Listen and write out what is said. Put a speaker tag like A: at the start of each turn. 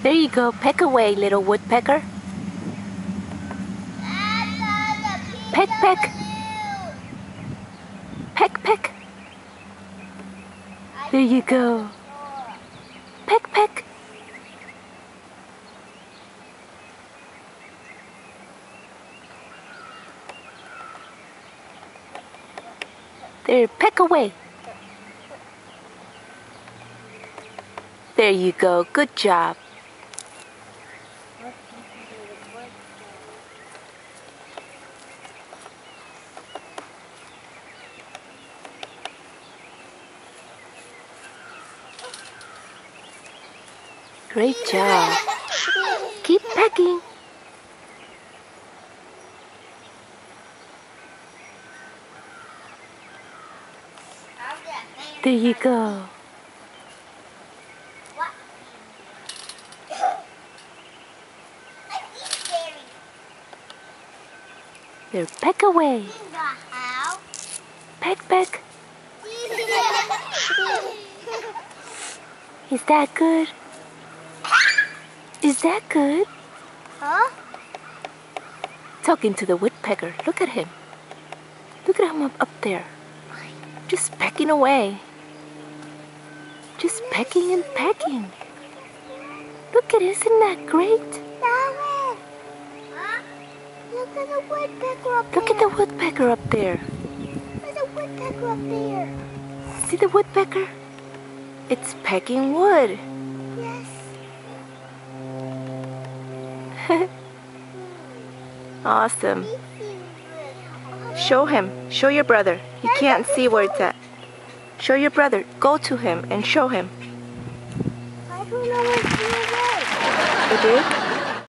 A: There you go. Peck away, little woodpecker. Peck, peck. Peck, peck. There you go. Peck, peck. There, peck away. There you go. Good job. Great job. Keep pecking. There you go. There, peck away. Peck, peck. Is that good? Is that good?
B: Huh?
A: Talking to the woodpecker. Look at him. Look at him up there. Just pecking away. Just pecking and pecking. Look at it, isn't that great?
B: Huh? Look at the woodpecker up there.
A: Look at the woodpecker up there.
B: There's a woodpecker up there.
A: See the woodpecker? It's pecking wood.
B: Yes.
A: Awesome. Show him. Show your brother. He can't see where it's at. Show your brother. Go to him and show him.
B: I don't know what's in the way.
A: You did?